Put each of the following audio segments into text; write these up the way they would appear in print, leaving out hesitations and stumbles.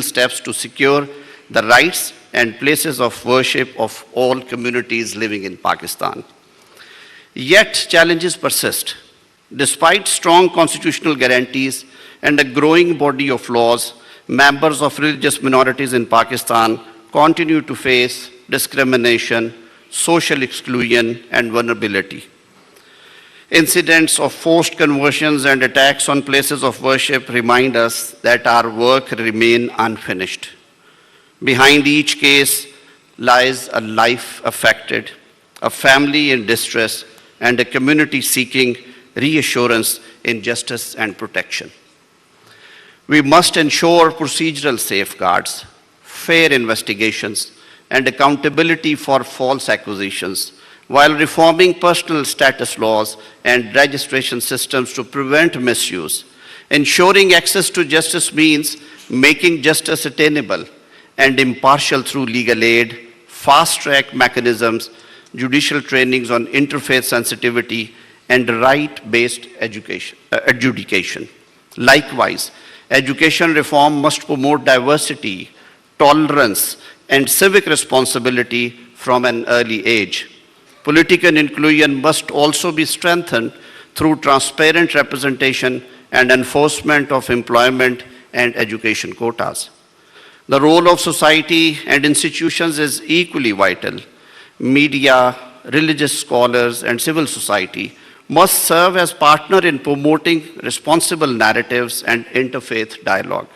steps to secure the rights and places of worship of all communities living in Pakistan. Yet challenges persist. Despite strong constitutional guarantees and a growing body of laws, members of religious minorities in Pakistan continue to face discrimination, social exclusion, and vulnerability. Incidents of forced conversions and attacks on places of worship remind us that our work remains unfinished. Behind each case lies a life affected, a family in distress, and a community seeking reassurance in justice and protection. We must ensure procedural safeguards, fair investigations, and accountability for false accusations, while reforming personal status laws and registration systems to prevent misuse. Ensuring access to justice means making justice attainable and impartial through legal aid, fast-track mechanisms, judicial trainings on interfaith sensitivity, and right-based adjudication. Likewise, education reform must promote diversity, tolerance, and civic responsibility from an early age. Political inclusion must also be strengthened through transparent representation and enforcement of employment and education quotas. The role of society and institutions is equally vital. Media, religious scholars, and civil society must serve as partners in promoting responsible narratives and interfaith dialogue.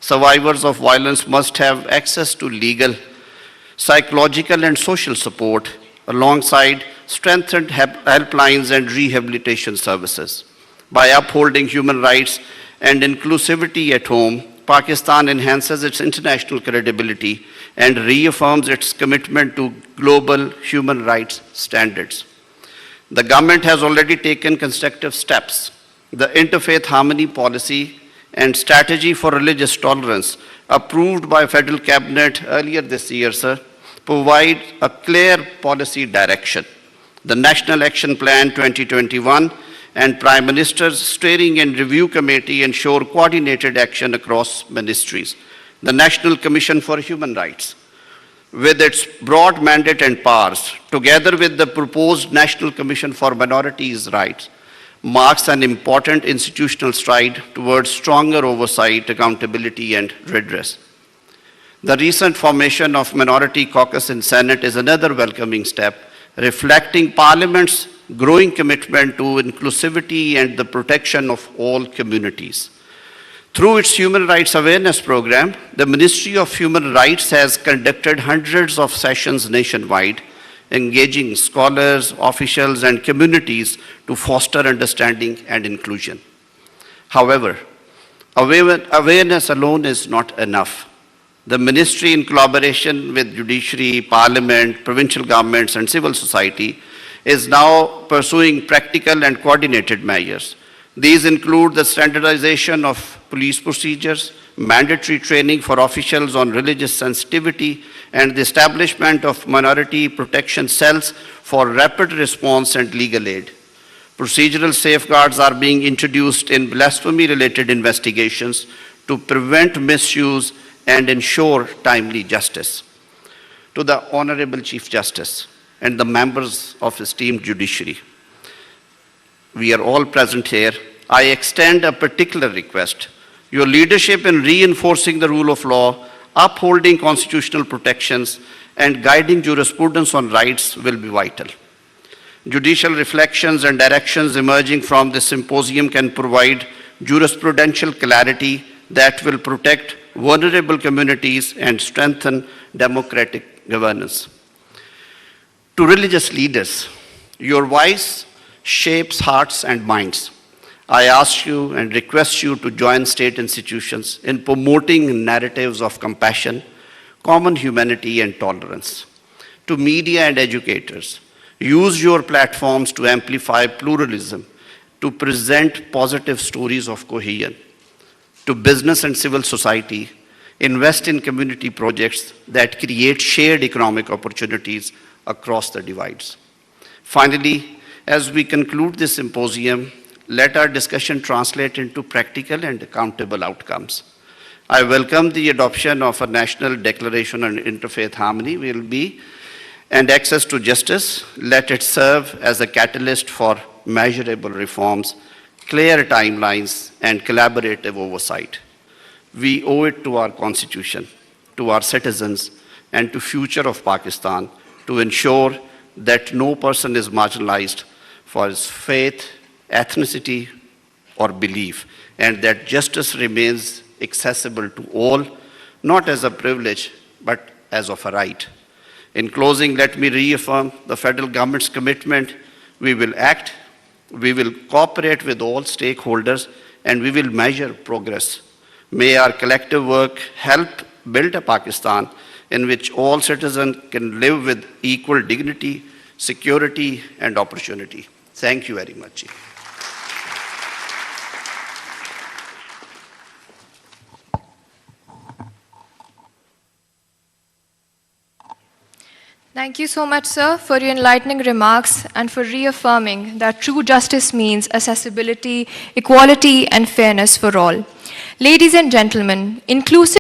Survivors of violence must have access to legal, psychological, and social support alongside strengthened helplines and rehabilitation services. By upholding human rights and inclusivity at home, Pakistan enhances its international credibility and reaffirms its commitment to global human rights standards. The government has already taken constructive steps. The Interfaith Harmony Policy and Strategy for Religious Tolerance, approved by Federal Cabinet earlier this year, provide a clear policy direction. The National Action Plan 2021 and Prime Minister's Steering and Review Committee ensure coordinated action across ministries. The National Commission for Human Rights, with its broad mandate and powers, together with the proposed National Commission for Minorities' Rights, marks an important institutional stride towards stronger oversight, accountability, and redress. The recent formation of Minority Caucus in Senate is another welcoming step, reflecting Parliament's growing commitment to inclusivity and the protection of all communities. Through its Human Rights Awareness Program, the Ministry of Human Rights has conducted hundreds of sessions nationwide, engaging scholars, officials, and communities to foster understanding and inclusion. However, awareness alone is not enough. The ministry, in collaboration with judiciary, parliament, provincial governments, and civil society, is now pursuing practical and coordinated measures. These include the standardization of police procedures, mandatory training for officials on religious sensitivity, and the establishment of minority protection cells for rapid response and legal aid. Procedural safeguards are being introduced in blasphemy-related investigations to prevent misuse and ensure timely justice. To the Honorable Chief Justice and the members of esteemed judiciary, we are all present here. I extend a particular request. Your leadership in reinforcing the rule of law, upholding constitutional protections, and guiding jurisprudence on rights will be vital. Judicial reflections and directions emerging from this symposium can provide jurisprudential clarity that will protect vulnerable communities and strengthen democratic governance. To religious leaders, your voice shapes hearts and minds. I ask you and request you to join state institutions in promoting narratives of compassion, common humanity, and tolerance. To media and educators, use your platforms to amplify pluralism, to present positive stories of cohesion. To business and civil society, invest in community projects that create shared economic opportunities across the divides. Finally, as we conclude this symposium, let our discussion translate into practical and accountable outcomes. I welcome the adoption of a national declaration on interfaith harmony and access to justice. Let it serve as a catalyst for measurable reforms, clear timelines, and collaborative oversight. We owe it to our Constitution, to our citizens, and to future of Pakistan to ensure that no person is marginalized for his faith, ethnicity, or belief, and that justice remains accessible to all, not as a privilege, but as of a right. In closing, let me reaffirm the federal government's commitment. We will act, we will cooperate with all stakeholders, and we will measure progress. May our collective work help build a Pakistan in which all citizens can live with equal dignity, security, and opportunity. Thank you very much. Thank you so much, sir, for your enlightening remarks and for reaffirming that true justice means accessibility, equality, and fairness for all. Ladies and gentlemen, inclusive